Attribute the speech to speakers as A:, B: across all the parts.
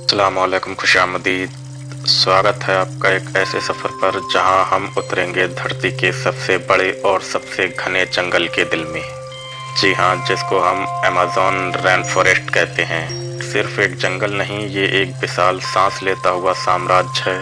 A: अस्सलामुअलैकुम, खुशामदीद। स्वागत है आपका एक ऐसे सफ़र पर जहां हम उतरेंगे धरती के सबसे बड़े और सबसे घने जंगल के दिल में। जी हाँ, जिसको हम अमेज़न रेन फॉरेस्ट कहते हैं। सिर्फ एक जंगल नहीं, ये एक विशाल सांस लेता हुआ साम्राज्य है।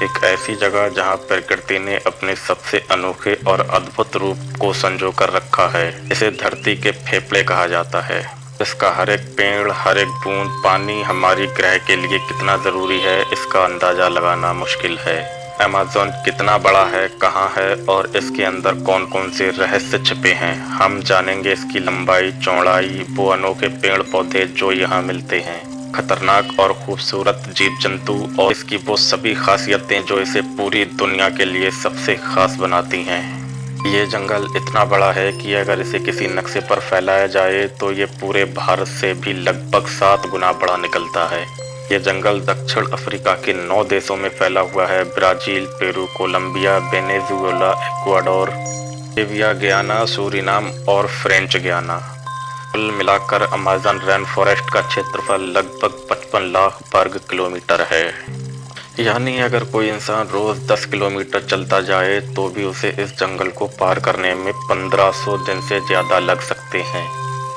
A: एक ऐसी जगह जहां प्रकृति ने अपने सबसे अनोखे और अद्भुत रूप को संजो कर रखा है। इसे धरती के फेफड़े कहा जाता है। इसका हर एक पेड़, हर एक बूंद पानी हमारी ग्रह के लिए कितना ज़रूरी है, इसका अंदाज़ा लगाना मुश्किल है। अमेज़न कितना बड़ा है, कहाँ है और इसके अंदर कौन कौन से रहस्य छिपे हैं, हम जानेंगे। इसकी लंबाई, चौड़ाई, वो अनोखे पेड़ पौधे जो यहाँ मिलते हैं, खतरनाक और खूबसूरत जीव जंतु और इसकी वो सभी खासियतें जो इसे पूरी दुनिया के लिए सबसे खास बनाती हैं। ये जंगल इतना बड़ा है कि अगर इसे किसी नक्शे पर फैलाया जाए तो ये पूरे भारत से भी लगभग 7 गुना बड़ा निकलता है। ये जंगल दक्षिण अफ्रीका के 9 देशों में फैला हुआ है: Brazil, Peru, Colombia, Venezuela, Ecuador, Bolivia, Guyana, Suriname और फ्रेंच गयाना। कुल मिलाकर अमेज़न रेन फॉरेस्ट का क्षेत्रफल लगभग 55 लाख वर्ग किलोमीटर है। यानी अगर कोई इंसान रोज 10 किलोमीटर चलता जाए तो भी उसे इस जंगल को पार करने में 1500 दिन से ज्यादा लग सकते हैं।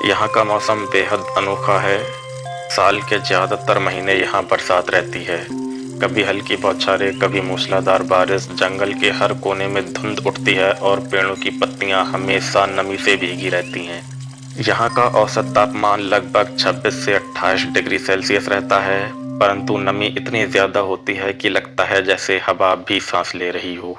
A: यहाँ का मौसम बेहद अनोखा है। साल के ज्यादातर महीने यहाँ बरसात रहती है। कभी हल्की बौछारें, कभी मूसलाधार बारिश। जंगल के हर कोने में धुंध उठती है और पेड़ों की पत्तियां हमेशा नमी से भीगी रहती हैं। यहाँ का औसत तापमान लगभग 26 से 28 डिग्री सेल्सियस रहता है, परंतु नमी इतनी ज्यादा होती है कि लगता है जैसे हवा भी सांस ले रही हो।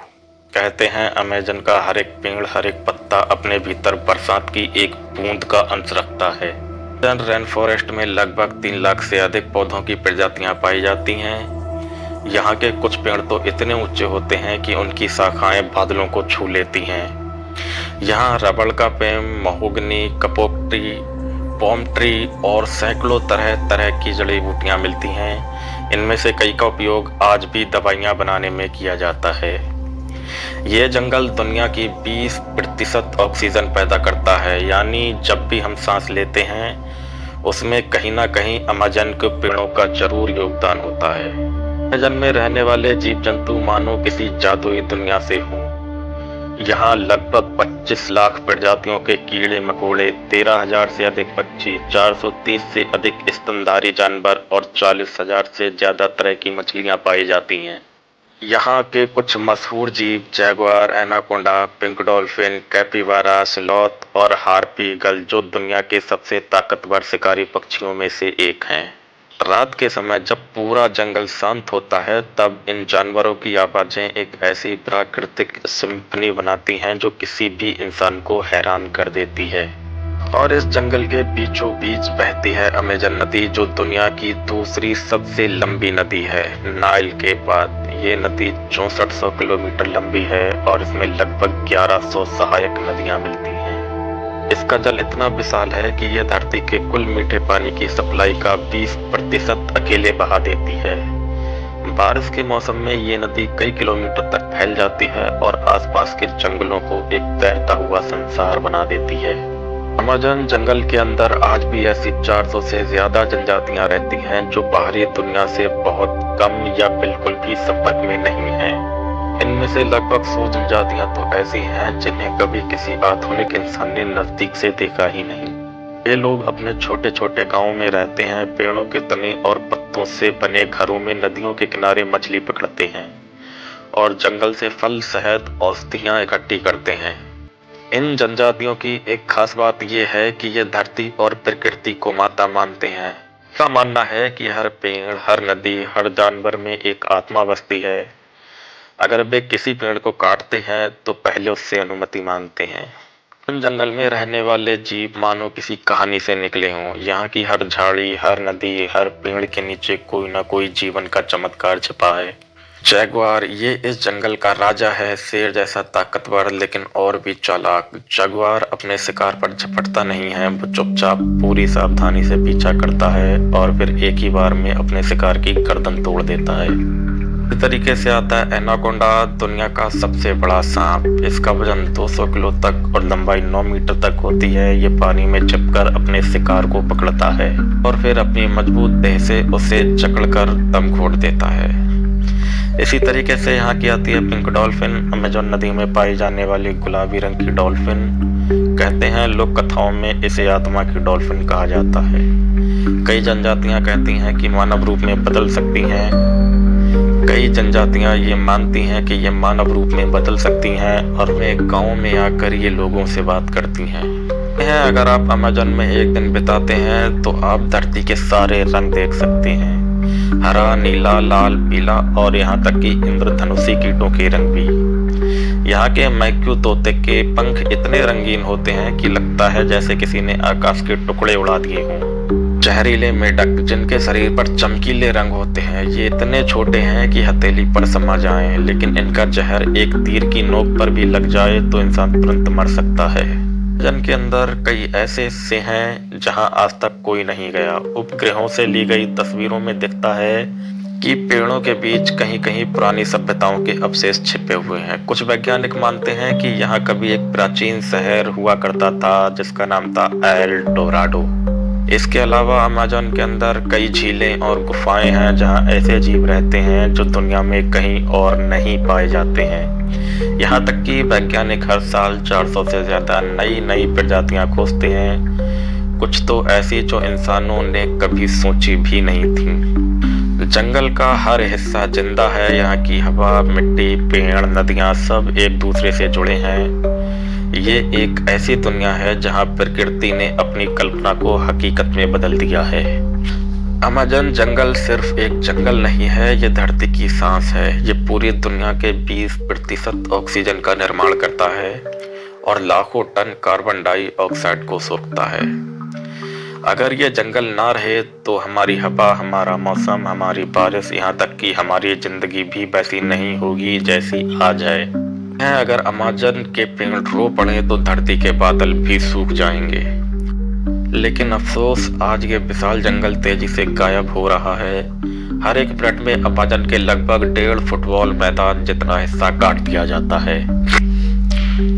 A: कहते हैं अमेज़न का हर एक पेड़, हर एक पत्ता अपने भीतर बरसात की एक बूंद का अंश रखता है। अमेज़न रेन फॉरेस्ट में लगभग 3 लाख से अधिक पौधों की प्रजातियां पाई जाती हैं। यहाँ के कुछ पेड़ तो इतने ऊंचे होते हैं कि उनकी शाखाएं बादलों को छू लेती हैं। यहाँ रबड़ का पेड़, महोगनी, कपोक ट्री, पॉम ट्री और सैकड़ों तरह तरह की जड़ी बूटियां मिलती हैं। इनमें से कई का उपयोग आज भी दवाइयां बनाने में किया जाता है। ये जंगल दुनिया की 20% ऑक्सीजन पैदा करता है, यानी जब भी हम सांस लेते हैं उसमें कहीं ना कहीं अमेज़न के पेड़ों का जरूर योगदान होता है। अमेज़न में रहने वाले जीव जंतु मानो किसी जादुई दुनिया से हों। यहाँ लगभग 25 लाख प्रजातियों के कीड़े मकोड़े, 13,000 से अधिक पक्षी, 430 से अधिक स्तनधारी जानवर और 40,000 से ज्यादा तरह की मछलियां पाई जाती हैं। यहाँ के कुछ मशहूर जीव Jaguar, anaconda, pink dolphin, capybara, sloth और हार्पी ईगल जो दुनिया के सबसे ताकतवर शिकारी पक्षियों में से एक हैं। रात के समय जब पूरा जंगल शांत होता है तब इन जानवरों की आवाजें एक ऐसी प्राकृतिक सिम्फनी बनाती हैं जो किसी भी इंसान को हैरान कर देती है। और इस जंगल के बीचों बीच बहती है अमेज़न नदी, जो दुनिया की दूसरी सबसे लंबी नदी है नाइल के बाद। ये नदी 6400 किलोमीटर लंबी है और इसमें लगभग 1100 सहायक नदियां मिलती हैं। इसका जल इतना विशाल है कि यह धरती के कुल मीठे पानी की सप्लाई का 20% अकेले बहा देती है। बारिश के मौसम में ये नदी कई किलोमीटर तक फैल जाती है और आसपास के जंगलों को एक तैरता हुआ संसार बना देती है। अमेज़न जंगल के अंदर आज भी ऐसी 400 से ज्यादा जनजातियां रहती हैं जो बाहरी दुनिया से बहुत कम या बिल्कुल भी संपर्क में नहीं है। इनमें से लगभग 100 जनजातियां तो ऐसी हैं जिन्हें कभी किसी आधुनिक इंसान ने नजदीक से देखा ही नहीं। ये लोग अपने छोटे छोटे गांवों में रहते हैं, पेड़ों के तने और पत्तों से बने घरों में नदियों के किनारे मछली पकड़ते हैं और जंगल से फल, शहद, औषधियां इकट्ठी करते हैं। इन जनजातियों की एक खास बात यह है कि ये धरती और प्रकृति को माता मानते हैं। इनका मानना है कि हर पेड़, हर नदी, हर जानवर में एक आत्मा बसती है। अगर वे किसी पेड़ को काटते हैं तो पहले उससे अनुमति मांगते हैं। इन जंगल में रहने वाले जीव मानो किसी कहानी से निकले हों। यहाँ की हर झाड़ी, हर नदी, हर पेड़ के नीचे कोई ना कोई जीवन का चमत्कार छिपा है। जैगुआर ये इस जंगल का राजा है, शेर जैसा ताकतवर लेकिन और भी चालाक। जगुआर अपने शिकार पर झपटता नहीं है, वो चुपचाप पूरी सावधानी से पीछा करता है और फिर एक ही बार में अपने शिकार की गर्दन तोड़ देता है। इस तरीके से आता है एनाकोंडा, दुनिया का सबसे बड़ा सांप। इसका वजन 200 किलो तक और लंबाई 9 मीटर तक होती है। ये पानी में छिपकर अपने शिकार को पकड़ता है और फिर अपनी मजबूत देह से उसे जकड़कर दम घोट देता है। इसी तरीके से यहाँ की आती है पिंक डॉल्फिन, अमेज़न नदी में पाई जाने वाली गुलाबी रंग की डॉल्फिन। कहते हैं लोक कथाओं में इसे आत्मा की डॉल्फिन कहा जाता है। कई जनजातियां कहती हैं कि मानव रूप में बदल सकती हैं। कई जनजातियां ये मानती हैं कि ये मानव रूप में बदल सकती हैं और वे गाँव में आकर ये लोगों से बात करती हैं। अगर आप अमेज़न में एक दिन बिताते हैं तो आप धरती के सारे रंग देख सकते हैं, हरा, नीला, लाल, पीला और यहाँ तक कि इंद्रधनुषी कीटों के रंग भी। यहाँ के मैक्यू तोते के पंख इतने रंगीन होते हैं कि लगता है जैसे किसी ने आकाश के टुकड़े उड़ा दिए हों। जहरीले मेढक जिनके शरीर पर चमकीले रंग होते हैं, ये इतने छोटे हैं कि हथेली पर समा जाएं, लेकिन इनका जहर एक तीर की नोक पर भी लग जाए तो इंसान तुरंत मर सकता है। अमेज़न के अंदर कई ऐसे हिस्से हैं जहां आज तक कोई नहीं गया। उपग्रहों से ली गई तस्वीरों में दिखता है कि पेड़ों के बीच कहीं कहीं पुरानी सभ्यताओं के अवशेष छिपे हुए हैं। कुछ वैज्ञानिक मानते हैं कि यहाँ कभी एक प्राचीन शहर हुआ करता था जिसका नाम था एल डोराडो। इसके अलावा अमेज़न के अंदर कई झीलें और गुफाएं हैं जहां ऐसे जीव रहते हैं जो दुनिया में कहीं और नहीं पाए जाते हैं। यहाँ तक कि वैज्ञानिक हर साल 400 से ज़्यादा नई प्रजातियां खोजते हैं, कुछ तो ऐसी जो इंसानों ने कभी सोची भी नहीं थी। जंगल का हर हिस्सा जिंदा है। यहाँ की हवा, मिट्टी, पेड़, नदियाँ सब एक दूसरे से जुड़े हैं। ये एक ऐसी दुनिया है जहाँ प्रकृति ने अपनी कल्पना को हकीकत में बदल दिया है। अमेज़न जंगल सिर्फ एक जंगल नहीं है, ये धरती की सांस है। ये पूरी दुनिया के 20% ऑक्सीजन का निर्माण करता है और लाखों टन कार्बन डाइऑक्साइड को सोखता है। अगर ये जंगल ना रहे तो हमारी हवा, हमारा मौसम, हमारी बारिश, यहाँ तक कि हमारी जिंदगी भी वैसी नहीं होगी जैसी आज है। अगर अमेज़न के पेड़ रो पड़े तो धरती के बादल भी सूख जाएंगे। लेकिन अफसोस, आज ये विशाल जंगल तेजी से गायब हो रहा है। हर एक मिनट में अमेज़न के लगभग 1.5 फुटबॉल मैदान जितना हिस्सा काट दिया जाता है।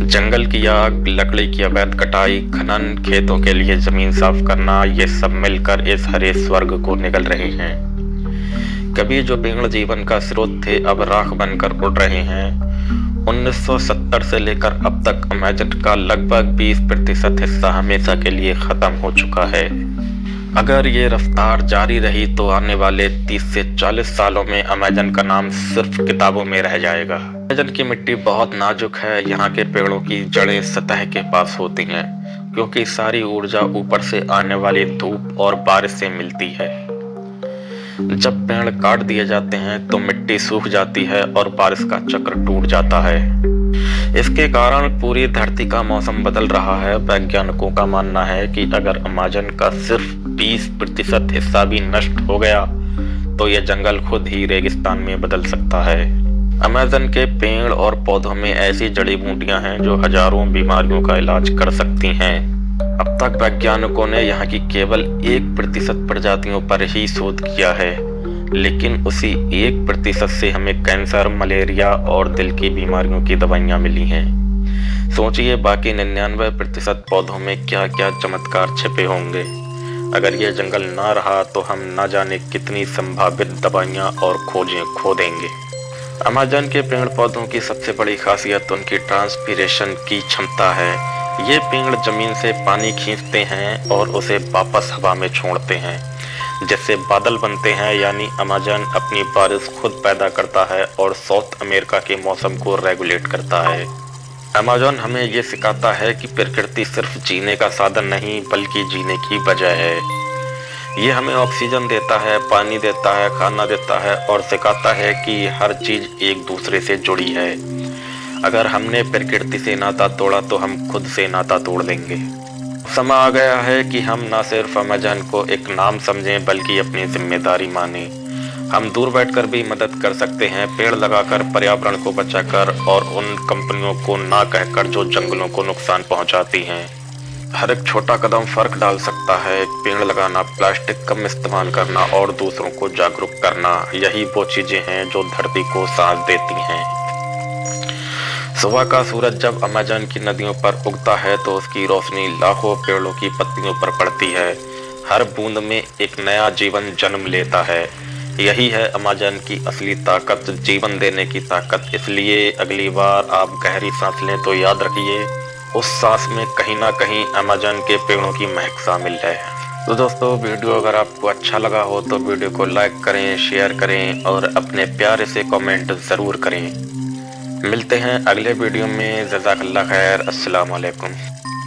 A: जंगल की आग, लकड़ी की अवैध कटाई, खनन, खेतों के लिए जमीन साफ करना, ये सब मिलकर इस हरे स्वर्ग को निगल रहे हैं। कभी जो पेड़ जीवन का स्रोत थे अब राख बनकर उड़ रहे हैं। 1970 से लेकर अब तक अमेज़न का लगभग 20% हिस्सा हमेशा के लिए खत्म हो चुका है। अगर ये रफ्तार जारी रही तो आने वाले 30 से 40 सालों में अमेज़न का नाम सिर्फ किताबों में रह जाएगा। अमेज़न की मिट्टी बहुत नाजुक है। यहाँ के पेड़ों की जड़ें सतह के पास होती हैं क्योंकि सारी ऊर्जा ऊपर से आने वाली धूप और बारिश से मिलती है। जब पेड़ काट दिए जाते हैं तो मिट्टी सूख जाती है और बारिश का चक्र टूट जाता है। इसके कारण पूरी धरती का मौसम बदल रहा है। वैज्ञानिकों का मानना है कि अगर अमेज़न का सिर्फ 20% हिस्सा भी नष्ट हो गया तो यह जंगल खुद ही रेगिस्तान में बदल सकता है। अमेज़न के पेड़ और पौधों में ऐसी जड़ी बूटियां हैं जो हजारों बीमारियों का इलाज कर सकती हैं। अब तक वैज्ञानिकों ने यहाँ की केवल 1% प्रजातियों पर ही शोध किया है, लेकिन उसी 1% से हमें कैंसर, मलेरिया और दिल की बीमारियों की दवाइयाँ मिली हैं। सोचिए बाकी 99% पौधों में क्या क्या चमत्कार छिपे होंगे। अगर यह जंगल ना रहा तो हम ना जाने कितनी संभावित दवाइयाँ और खोजें खो देंगे। अमेज़न के पेड़ पौधों की सबसे बड़ी खासियत उनकी ट्रांसपीरेशन की क्षमता है। ये पेड़ जमीन से पानी खींचते हैं और उसे वापस हवा में छोड़ते हैं, जिससे बादल बनते हैं। यानी अमेज़न अपनी बारिश खुद पैदा करता है और साउथ अमेरिका के मौसम को रेगुलेट करता है। अमेज़न हमें ये सिखाता है कि प्रकृति सिर्फ जीने का साधन नहीं बल्कि जीने की वजह है। ये हमें ऑक्सीजन देता है, पानी देता है, खाना देता है और सिखाता है कि हर चीज़ एक दूसरे से जुड़ी है। अगर हमने प्रकृति से नाता तोड़ा तो हम खुद से नाता तोड़ देंगे। समय आ गया है कि हम न सिर्फ अमेज़न को एक नाम समझें बल्कि अपनी जिम्मेदारी मानें। हम दूर बैठकर भी मदद कर सकते हैं, पेड़ लगाकर, पर्यावरण को बचाकर और उन कंपनियों को ना कहकर जो जंगलों को नुकसान पहुंचाती हैं। हर एक छोटा कदम फर्क डाल सकता है। एक पेड़ लगाना, प्लास्टिक कम इस्तेमाल करना और दूसरों को जागरूक करना, यही वो चीजें हैं जो धरती को सांस देती हैं। सुबह का सूरज जब अमेज़न की नदियों पर उगता है तो उसकी रोशनी लाखों पेड़ों की पत्तियों पर पड़ती है। हर बूंद में एक नया जीवन जन्म लेता है। यही है अमेज़न की असली ताकत, जीवन देने की ताकत। इसलिए अगली बार आप गहरी सांस लें तो याद रखिए, उस सांस में कहीं ना कहीं अमेज़न के पेड़ों की महक शामिल है। तो दोस्तों, वीडियो अगर आपको अच्छा लगा हो तो वीडियो को लाइक करें, शेयर करें और अपने प्यारे से कमेंट ज़रूर करें। मिलते हैं अगले वीडियो में। जज़ाकल्लाह खैर। अस्सलाम वालेकुम।